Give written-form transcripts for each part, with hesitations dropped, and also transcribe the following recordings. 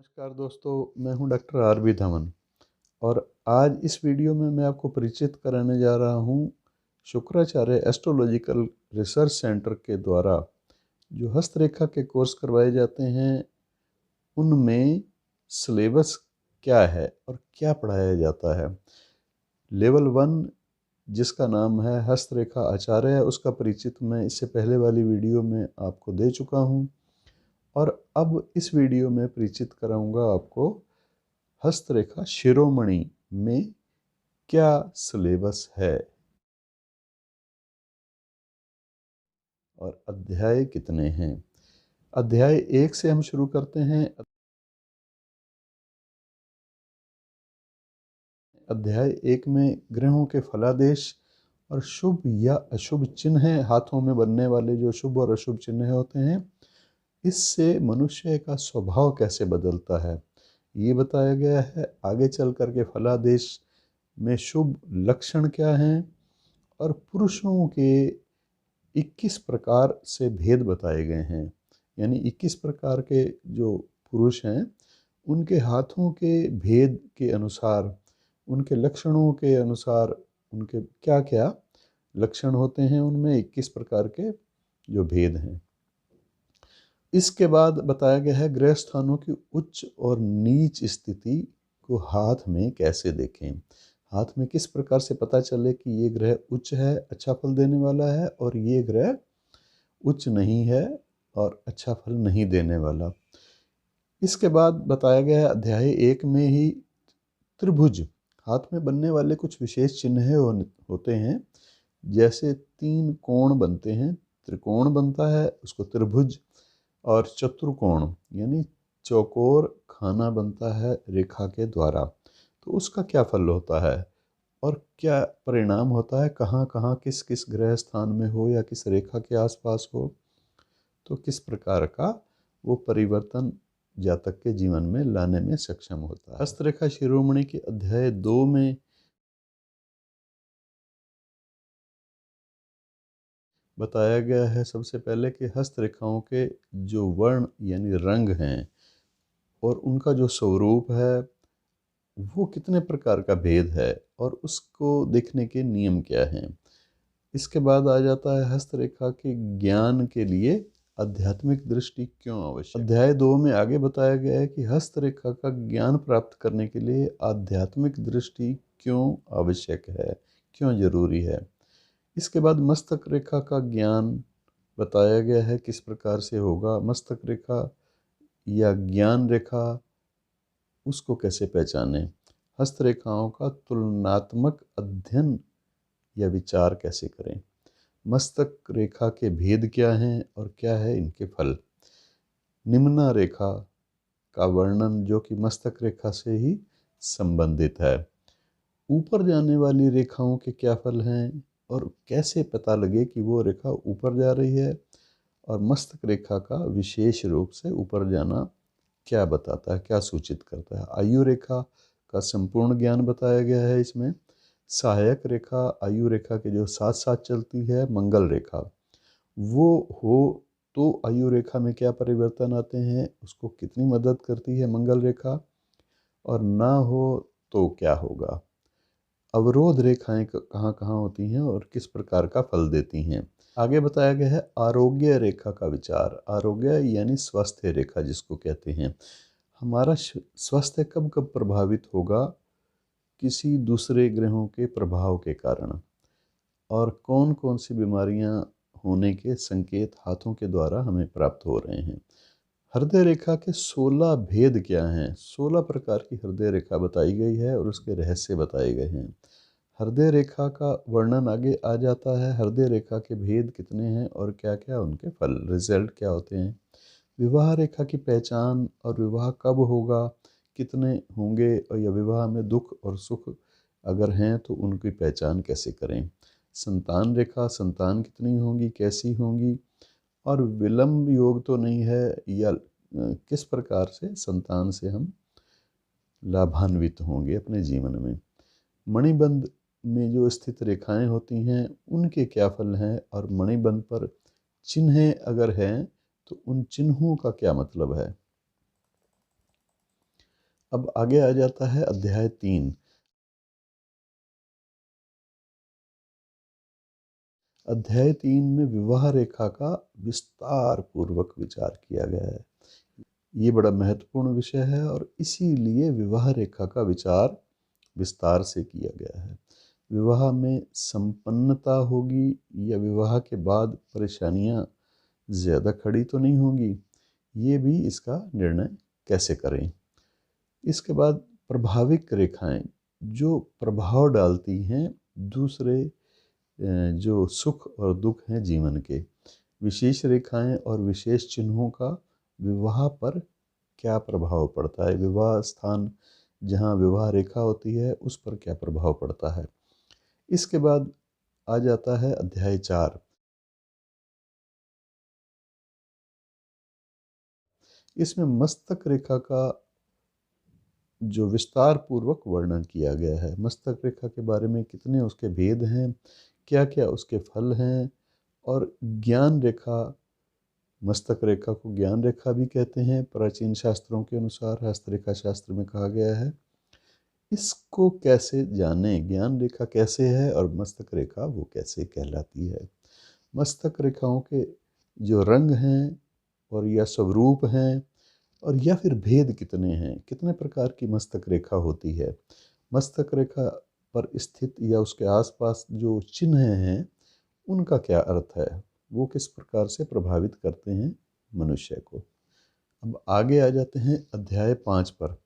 नमस्कार दोस्तों, मैं हूं डॉक्टर आर बी धवन और आज इस वीडियो में मैं आपको परिचित कराने जा रहा हूं शुक्राचार्य एस्ट्रोलॉजिकल रिसर्च सेंटर के द्वारा जो हस्तरेखा के कोर्स करवाए जाते हैं उनमें सिलेबस क्या है और क्या पढ़ाया जाता है। लेवल 1 जिसका नाम है हस्तरेखा आचार्य है, उसका परिचित मैं इससे पहले वाली वीडियो में आपको दे चुका हूं और अब इस वीडियो में परिचित कराऊंगा आपको हस्तरेखा शिरोमणि में क्या सिलेबस है और अध्याय कितने हैं। अध्याय 1 से हम शुरू करते हैं। अध्याय 1 में ग्रहों के फलादेश और शुभ या अशुभ चिन्ह, हाथों में बनने वाले जो शुभ और अशुभ चिन्ह होते हैं, इससे मनुष्य का स्वभाव कैसे बदलता है ये बताया गया है। आगे चल करके फलादेश में शुभ लक्षण क्या हैं और पुरुषों के 21 प्रकार से भेद बताए गए हैं। यानी 21 प्रकार के जो पुरुष हैं उनके हाथों के भेद के अनुसार, उनके लक्षणों के अनुसार, उनके क्या क्या लक्षण होते हैं, उनमें 21 प्रकार के जो भेद हैं। इसके बाद बताया गया है ग्रह स्थानों की उच्च और नीच स्थिति को हाथ में कैसे देखें। हाथ में किस प्रकार से पता चले कि ये ग्रह उच्च है, अच्छा फल देने वाला है, और ये ग्रह उच्च नहीं है और अच्छा फल नहीं देने वाला। इसके बाद बताया गया है अध्याय 1 में ही त्रिभुज, हाथ में बनने वाले कुछ विशेष चिन्ह होते हैं। जैसे 3 कोण बनते हैं, त्रिकोण बनता है उसको त्रिभुज, और चतुर्कोण यानी चौकोर खाना बनता है रेखा के द्वारा। तो उसका क्या फल होता है और क्या परिणाम होता है, कहाँ कहाँ किस किस ग्रह स्थान में हो या किस रेखा के आसपास हो, तो किस प्रकार का वो परिवर्तन जातक के जीवन में लाने में सक्षम होता है। हस्तरेखा शिरोमणि के अध्याय 2 में बताया गया है सबसे पहले कि हस्तरेखाओं के जो वर्ण यानी रंग हैं और उनका जो स्वरूप है वो कितने प्रकार का भेद है और उसको देखने के नियम क्या हैं। इसके बाद आ जाता है हस्तरेखा के ज्ञान के लिए आध्यात्मिक दृष्टि क्यों आवश्यक। अध्याय 2 में आगे बताया गया है कि हस्तरेखा का ज्ञान प्राप्त करने के लिए आध्यात्मिक दृष्टि क्यों आवश्यक है, क्यों जरूरी है। इसके बाद मस्तक रेखा का ज्ञान बताया गया है किस प्रकार से होगा। मस्तक रेखा या ज्ञान रेखा, उसको कैसे पहचानें। हस्तरेखाओं का तुलनात्मक अध्ययन या विचार कैसे करें। मस्तक रेखा के भेद क्या हैं और क्या है इनके फल। निम्ना रेखा का वर्णन जो कि मस्तक रेखा से ही संबंधित है। ऊपर जाने वाली रेखाओं के क्या फल हैं और कैसे पता लगे कि वो रेखा ऊपर जा रही है, और मस्तक रेखा का विशेष रूप से ऊपर जाना क्या बताता है, क्या सूचित करता है। आयु रेखा का संपूर्ण ज्ञान बताया गया है इसमें। सहायक रेखा आयु रेखा के जो साथ साथ चलती है, मंगल रेखा, वो हो तो आयु रेखा में क्या परिवर्तन आते हैं, उसको कितनी मदद करती है मंगल रेखा, और ना हो तो क्या होगा। अवरोध रेखाएं कहाँ कहाँ होती हैं और किस प्रकार का फल देती हैं। आगे बताया गया है आरोग्य रेखा का विचार। आरोग्य यानी स्वास्थ्य रेखा जिसको कहते हैं। हमारा स्वास्थ्य कब कब प्रभावित होगा किसी दूसरे ग्रहों के प्रभाव के कारण, और कौन कौन सी बीमारियां होने के संकेत हाथों के द्वारा हमें प्राप्त हो रहे हैं। हृदय रेखा के 16 भेद क्या हैं। 16 प्रकार की हृदय रेखा बताई गई है और उसके रहस्य बताए गए हैं। हृदय रेखा का वर्णन आगे आ जाता है। हृदय रेखा के भेद कितने हैं और क्या क्या उनके फल, रिजल्ट क्या होते हैं। विवाह रेखा की पहचान और विवाह कब होगा, कितने होंगे, और या विवाह में दुख और सुख अगर हैं तो उनकी पहचान कैसे करें। संतान रेखा, संतान कितनी होंगी, कैसी होंगी, और विलंब योग तो नहीं है, या किस प्रकार से संतान से हम लाभान्वित होंगे अपने जीवन में। मणिबंध में जो स्थित रेखाएं होती हैं उनके क्या फल हैं, और मणिबंध पर चिन्ह अगर हैं तो उन चिन्हों का क्या मतलब है। अब आगे आ जाता है अध्याय 3। अध्याय 3 में विवाह रेखा का विस्तार पूर्वक विचार किया गया है। ये बड़ा महत्वपूर्ण विषय है और इसीलिए विवाह रेखा का विचार विस्तार से किया गया है। विवाह में संपन्नता होगी या विवाह के बाद परेशानियां ज़्यादा खड़ी तो नहीं होंगी, ये भी इसका निर्णय कैसे करें। इसके बाद प्रभाविक रेखाएं जो प्रभाव डालती हैं दूसरे जो सुख और दुख हैं जीवन के, विशेष रेखाएं और विशेष चिन्हों का विवाह पर क्या प्रभाव पड़ता है, विवाह स्थान जहाँ विवाह रेखा होती है उस पर क्या प्रभाव पड़ता है। इसके बाद आ जाता है अध्याय 4। इसमें मस्तक रेखा का जो विस्तार पूर्वक वर्णन किया गया है। मस्तक रेखा के बारे में कितने उसके भेद हैं, क्या क्या उसके फल हैं, और ज्ञान रेखा, मस्तक रेखा को ज्ञान रेखा भी कहते हैं, प्राचीन शास्त्रों के अनुसार हस्तरेखा शास्त्र में कहा गया है। इसको कैसे जाने, ज्ञान रेखा कैसे है और मस्तक रेखा वो कैसे कहलाती है। मस्तक रेखाओं के जो रंग हैं और या स्वरूप हैं और या फिर भेद कितने हैं, कितने प्रकार की मस्तक रेखा होती है, मस्तक रेखा पर स्थित या उसके आसपास जो चिन्ह हैं उनका क्या अर्थ है, वो किस प्रकार से प्रभावित करते हैं मनुष्य को। अब आगे आ जाते हैं अध्याय 5 पर।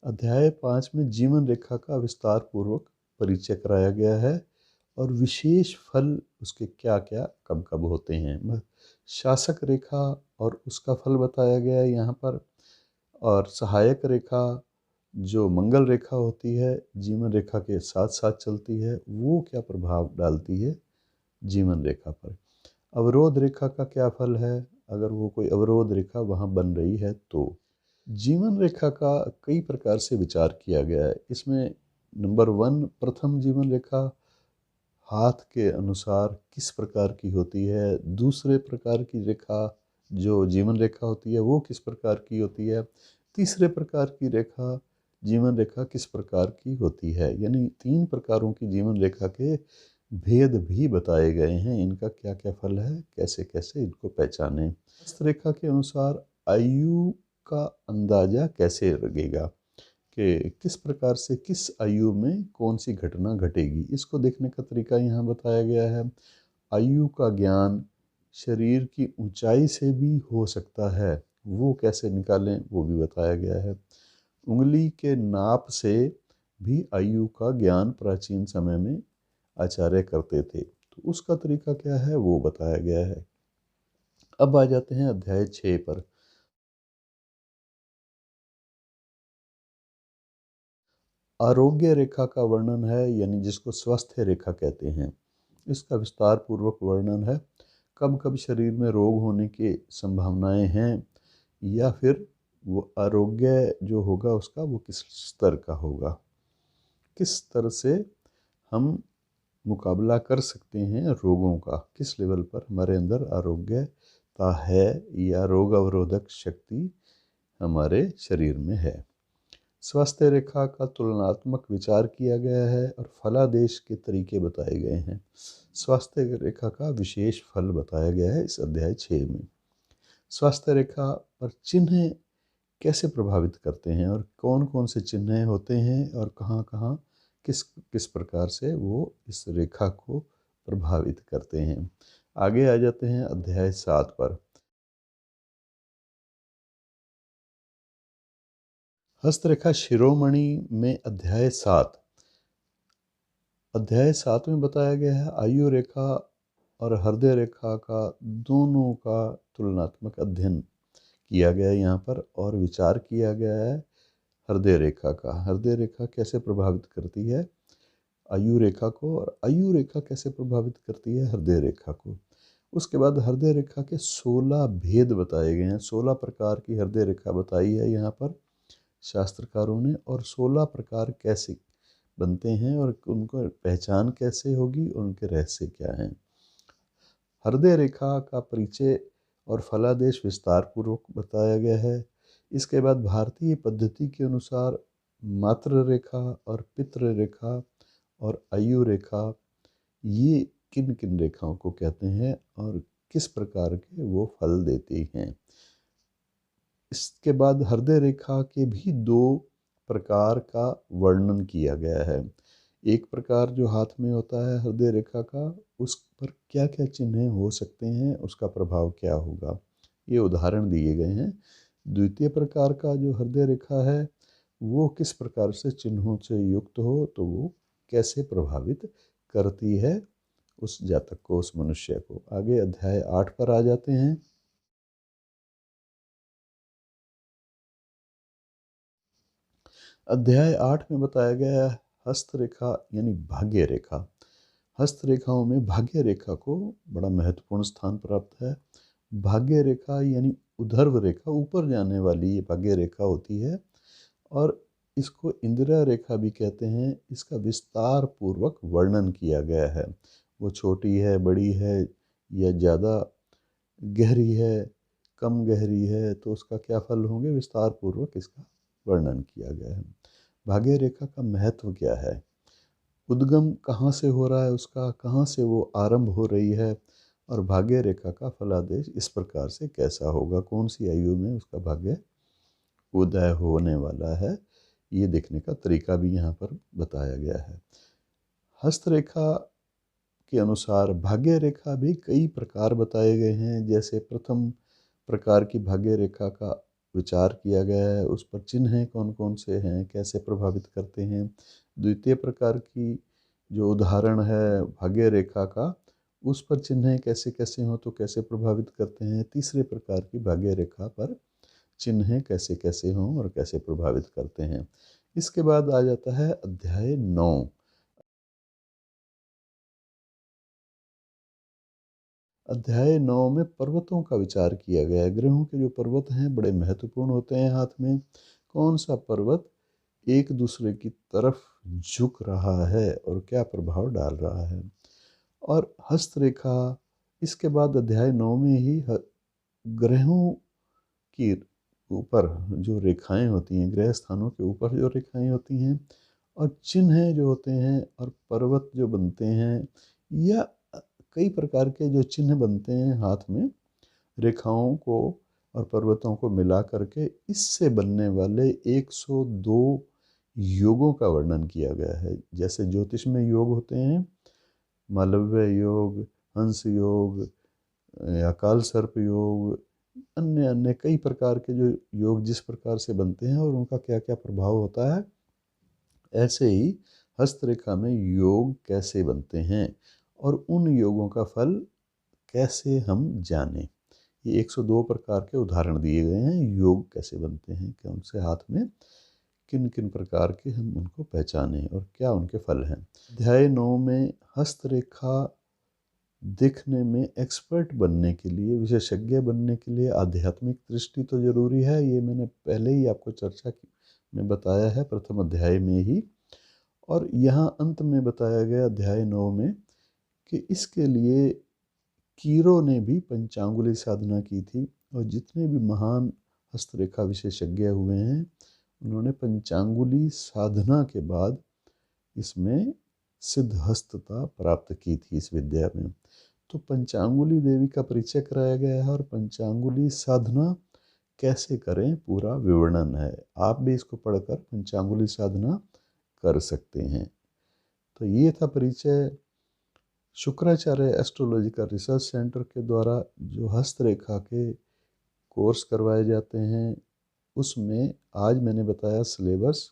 अध्याय 5 में जीवन रेखा का विस्तार पूर्वक परिचय कराया गया है और विशेष फल उसके क्या क्या कब कब होते हैं। शासक रेखा और उसका फल बताया गया है यहाँ पर, और सहायक रेखा जो मंगल रेखा होती है जीवन रेखा के साथ साथ चलती है, वो क्या प्रभाव डालती है जीवन रेखा पर। अवरोध रेखा का क्या फल है अगर वो कोई अवरोध रेखा वहाँ बन रही है तो। जीवन रेखा का कई प्रकार से विचार किया गया है। इसमें नंबर 1 प्रथम जीवन रेखा हाथ के अनुसार किस प्रकार की होती है, दूसरे प्रकार की रेखा जो जीवन रेखा होती है वो किस प्रकार की होती है, तीसरे प्रकार की रेखा जीवन रेखा किस प्रकार की होती है। यानी 3 प्रकारों की जीवन रेखा के भेद भी बताए गए हैं, इनका क्या क्या फल है, कैसे कैसे इनको पहचानें। हस्त रेखा के अनुसार आयु का अंदाजा कैसे लगेगा कि किस प्रकार से किस आयु में कौन सी घटना घटेगी, इसको देखने का तरीका यहाँ बताया गया है। आयु का ज्ञान शरीर की ऊंचाई से भी हो सकता है, वो कैसे निकालें वो भी बताया गया है। उंगली के नाप से भी आयु का ज्ञान प्राचीन समय में आचार्य करते थे, तो उसका तरीका क्या है वो बताया गया है। अब आ जाते हैं अध्याय 6 पर। आरोग्य रेखा का वर्णन है, यानी जिसको स्वास्थ्य रेखा कहते हैं, इसका विस्तार पूर्वक वर्णन है। कब कब शरीर में रोग होने की संभावनाएं हैं या फिर वो आरोग्य जो होगा उसका वो किस स्तर का होगा, किस तरह से हम मुकाबला कर सकते हैं रोगों का, किस लेवल पर हमारे अंदर आरोग्यता है या रोग अवरोधक शक्ति हमारे शरीर में है। स्वास्थ्य रेखा का तुलनात्मक विचार किया गया है और फलादेश के तरीके बताए गए हैं। स्वास्थ्य रेखा का विशेष फल बताया गया है इस अध्याय 6 में। स्वास्थ्य रेखा पर चिन्ह कैसे प्रभावित करते हैं और कौन कौन से चिन्ह होते हैं और कहाँ कहाँ किस किस प्रकार से वो इस रेखा को प्रभावित करते हैं। आगे आ जाते हैं अध्याय 7 पर। हस्तरेखा शिरोमणि में अध्याय 7 में बताया गया है आयु रेखा और हृदय रेखा का दोनों का तुलनात्मक अध्ययन किया गया है यहाँ पर, और विचार किया गया है हृदय रेखा का। हृदय रेखा कैसे प्रभावित करती है आयु रेखा को और आयु रेखा कैसे प्रभावित करती है हृदय रेखा को। उसके बाद हृदय रेखा के 16 भेद बताए गए हैं। 16 प्रकार की हृदय रेखा बताई है यहाँ पर शास्त्रकारों ने, और 16 प्रकार कैसे बनते हैं और उनको पहचान कैसे होगी और उनके रहस्य क्या हैं। हृदय रेखा का परिचय और फलादेश विस्तार पूर्वक बताया गया है। इसके बाद भारतीय पद्धति के अनुसार मातृ रेखा और पितृ रेखा और आयु रेखा, ये किन किन रेखाओं को कहते हैं और किस प्रकार के वो फल देती हैं। इसके बाद हृदय रेखा के भी दो प्रकार का वर्णन किया गया है। एक प्रकार जो हाथ में होता है हृदय रेखा का, उस पर क्या क्या चिन्ह हो सकते हैं, उसका प्रभाव क्या होगा, ये उदाहरण दिए गए हैं। द्वितीय प्रकार का जो हृदय रेखा है वो किस प्रकार से चिन्हों से युक्त हो, तो वो कैसे प्रभावित करती है उस जातक को, उस मनुष्य को। आगे अध्याय 8 पर आ जाते हैं। अध्याय 8 में बताया गया है हस्तरेखा यानी भाग्य रेखा। हस्तरेखाओं में भाग्य रेखा को बड़ा महत्वपूर्ण स्थान प्राप्त है। भाग्य रेखा यानी उधर्व रेखा, ऊपर जाने वाली ये भाग्य रेखा होती है और इसको इंदिरा रेखा भी कहते हैं। इसका विस्तार पूर्वक वर्णन किया गया है। वो छोटी है, बड़ी है या ज़्यादा गहरी है, कम गहरी है, तो उसका क्या फल होंगे, विस्तार पूर्वक इसका वर्णन किया गया है। भाग्य रेखा का महत्व क्या है, उद्गम कहाँ से हो रहा है उसका, कहाँ से वो आरंभ हो रही है, और भाग्य रेखा का फलादेश इस प्रकार से कैसा होगा, कौन सी आयु में उसका भाग्य उदय होने वाला है, ये देखने का तरीका भी यहाँ पर बताया गया है। हस्तरेखा के अनुसार भाग्य रेखा भी कई प्रकार बताए गए हैं। जैसे प्रथम प्रकार की भाग्य रेखा का विचार किया गया है, उस पर चिन्ह कौन कौन से हैं, कैसे प्रभावित करते हैं। द्वितीय प्रकार की जो उदाहरण है भाग्य रेखा का, उस पर चिन्ह कैसे कैसे हों तो कैसे प्रभावित करते हैं। तीसरे प्रकार की भाग्य रेखा पर चिन्ह कैसे कैसे हों और कैसे प्रभावित करते हैं। इसके बाद आ जाता है अध्याय 9। अध्याय 9 में पर्वतों का विचार किया गया है। ग्रहों के जो पर्वत हैं बड़े महत्वपूर्ण होते हैं हाथ में। कौन सा पर्वत एक दूसरे की तरफ झुक रहा है और क्या प्रभाव डाल रहा है। और हस्तरेखा, इसके बाद अध्याय 9 में ही ग्रहों की ऊपर जो रेखाएं होती हैं, ग्रह स्थानों के ऊपर जो रेखाएं होती हैं और चिन्ह जो होते हैं और पर्वत जो बनते हैं, या कई प्रकार के जो चिन्ह बनते हैं हाथ में, रेखाओं को और पर्वतों को मिला करके इससे बनने वाले 102 योगों का वर्णन किया गया है। जैसे ज्योतिष में योग होते हैं, मालव्य योग, हंस योग या काल सर्प योग, अन्य अन्य कई प्रकार के जो योग जिस प्रकार से बनते हैं और उनका क्या क्या प्रभाव होता है, ऐसे ही हस्तरेखा में योग कैसे बनते हैं और उन योगों का फल कैसे हम जानें। ये 102 प्रकार के उदाहरण दिए गए हैं, योग कैसे बनते हैं, क्या उनसे हाथ में किन किन प्रकार के हम उनको पहचानें और क्या उनके फल हैं। अध्याय 9 में हस्तरेखा देखने में एक्सपर्ट बनने के लिए, विशेषज्ञ बनने के लिए आध्यात्मिक दृष्टि तो ज़रूरी है। ये मैंने पहले ही आपको चर्चा की में बताया है प्रथम अध्याय में ही। और यहाँ अंत में बताया गया अध्याय 9 में कि इसके लिए कीरों ने भी पंचांगुली साधना की थी, और जितने भी महान हस्तरेखा विशेषज्ञ हुए हैं उन्होंने पंचांगुली साधना के बाद इसमें सिद्धहस्तता प्राप्त की थी इस विद्या में। तो पंचांगुली देवी का परिचय कराया गया है और पंचांगुली साधना कैसे करें पूरा विवरण है। आप भी इसको पढ़कर पंचांगुली साधना कर सकते हैं। तो ये था परिचय। शुक्राचार्य एस्ट्रोलॉजिकल रिसर्च सेंटर के द्वारा जो हस्तरेखा के कोर्स करवाए जाते हैं, उसमें आज मैंने बताया सिलेबस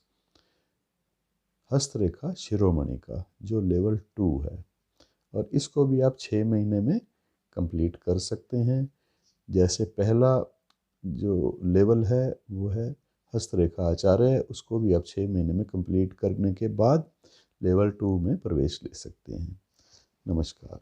हस्तरेखा शिरोमणि का, जो लेवल 2 है, और इसको भी आप 6 महीने में कंप्लीट कर सकते हैं। जैसे पहला जो लेवल है वो है हस्तरेखा आचार्य, उसको भी आप 6 महीने में कंप्लीट करने के बाद लेवल 2 में प्रवेश ले सकते हैं। नमस्कार।